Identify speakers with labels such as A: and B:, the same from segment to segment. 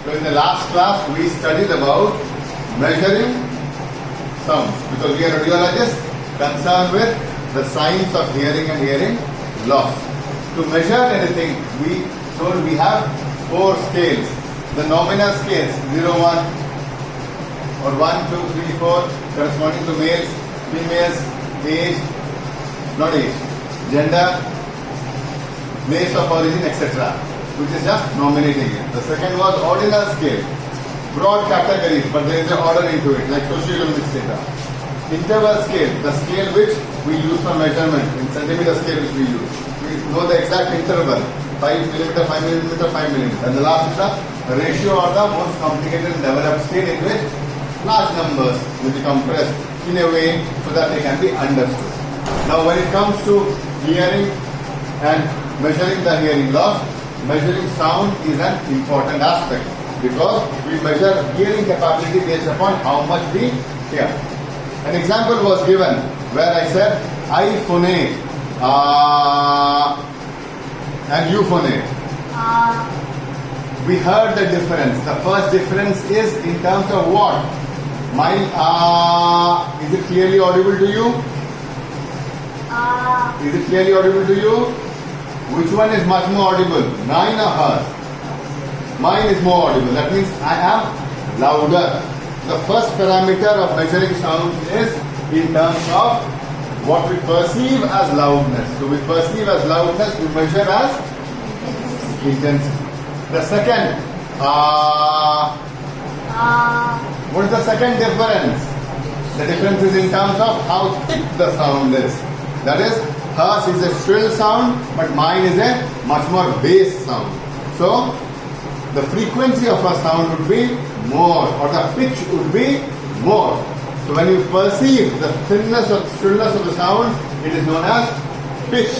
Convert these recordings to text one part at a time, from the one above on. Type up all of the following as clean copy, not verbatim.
A: So in the last class we studied about measuring sounds because we are audiologists concerned with the science of hearing and hearing loss. To measure anything, we told we have 4 scales. The nominal scales 0, 1 or 1, 2, 3, 4 corresponding to males, females, age, not age, gender, place of origin, etc. which is just nominating it. The second was ordinal scale, broad categories, but there is an order into it, like socioeconomic data. Interval scale, the scale which we use for measurement, in centimeter scale which we use. We know the exact interval, 5 millimeter, 5 millimeter, 5 millimeter. And the last is the ratio or the most complicated and developed scale in which large numbers will be compressed in a way so that they can be understood. Now when it comes to hearing and measuring the hearing loss, measuring sound is an important aspect because we measure hearing capability based upon how much we hear. An example was given where I said I phonate and you phonate. We heard the difference. The first difference is in terms of what? Mine is it clearly audible to you? Is it clearly audible to you? Which one is much more audible? Mine or hers? Mine is more audible. That means I am louder. The first parameter of measuring sound is in terms of what we perceive as loudness. So we perceive as loudness, we measure as intensity. The second, what is the second difference? The difference is in terms of how thick the sound is. That is, hers is a shrill sound, but mine is a much more bass sound. So, the frequency of a sound would be more, or the pitch would be more. So, when you perceive the thinness or shrillness of the sound, it is known as pitch.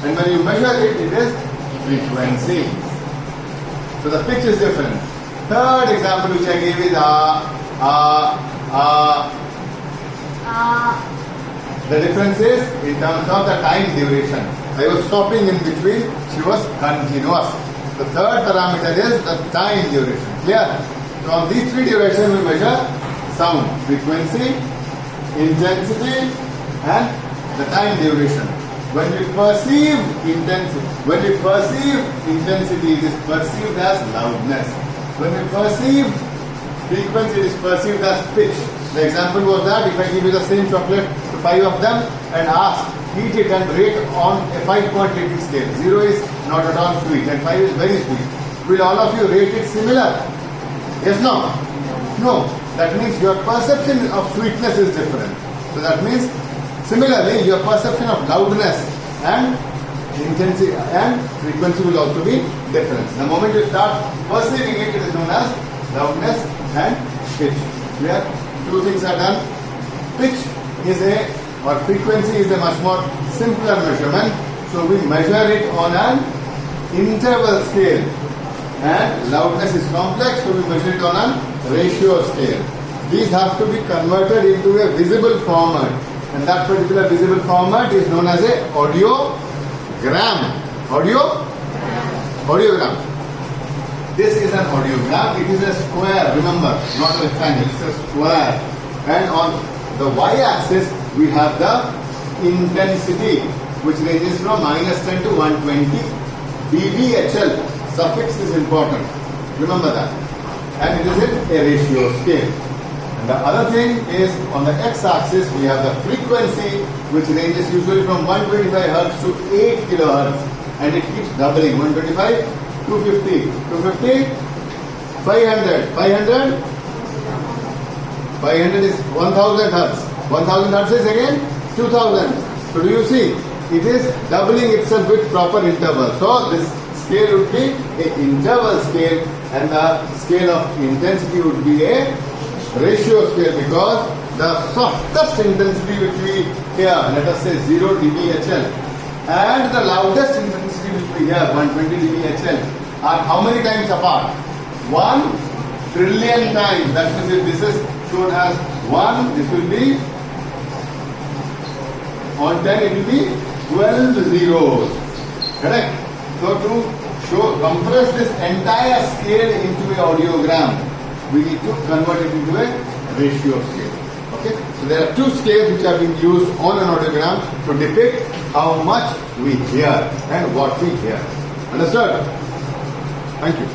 A: And when you measure it, it is frequency. So, the pitch is different. Third example which I gave is The difference is in terms of the time duration. I was stopping in between, she was continuous. The third parameter is the time duration. Clear? So on these 3 durations we measure sound, frequency, intensity and the time duration. When we perceive intensity, it is perceived as loudness. When we perceive frequency, it is perceived as pitch. The example was that if I give you the same chocolate to 5 of them and ask, eat it and rate on a 5-point rating scale. 0 is not at all sweet and 5 is very sweet. Will all of you rate it similar? Yes, no? No. That means your perception of sweetness is different. So that means similarly your perception of loudness and intensity and frequency will also be different. The moment you start perceiving it, it is known as loudness and pitch. Clear? 2 things are done. Pitch is or frequency is a much more simpler measurement. So we measure it on an interval scale. And loudness is complex, so we measure it on a ratio scale. These have to be converted into a visible format. And that particular visible format is known as a audiogram. Audiogram. This is an audiogram. It is a square, remember, not a rectangle, it's a square. And on the y-axis, we have the intensity, which ranges from -10 to 120 dBHL. Suffix is important. Remember that. And it is in a ratio scale. And the other thing is on the x-axis, we have the frequency, which ranges usually from 125 Hz to 8 kHz. And it keeps doubling. 125, 250, 250, 500, 500. 500 is 1000 Hz. 1000 Hz is again 2000. So do you see? It is doubling itself with proper interval. So this scale would be an interval scale and the scale of intensity would be a ratio scale because the softest intensity which we hear, let us say 0 dBHL, and the loudest intensity which we hear, 120 dBHL, are how many times apart? 1 trillion times. That means if this is shown as 1, this will be on 10, it will be 12 zeros. Correct? So to compress this entire scale into an audiogram, we need to convert it into a ratio scale. Okay, so there are two scales which are being used on an audiogram to depict how much we hear and what we hear. Understood? Thank you.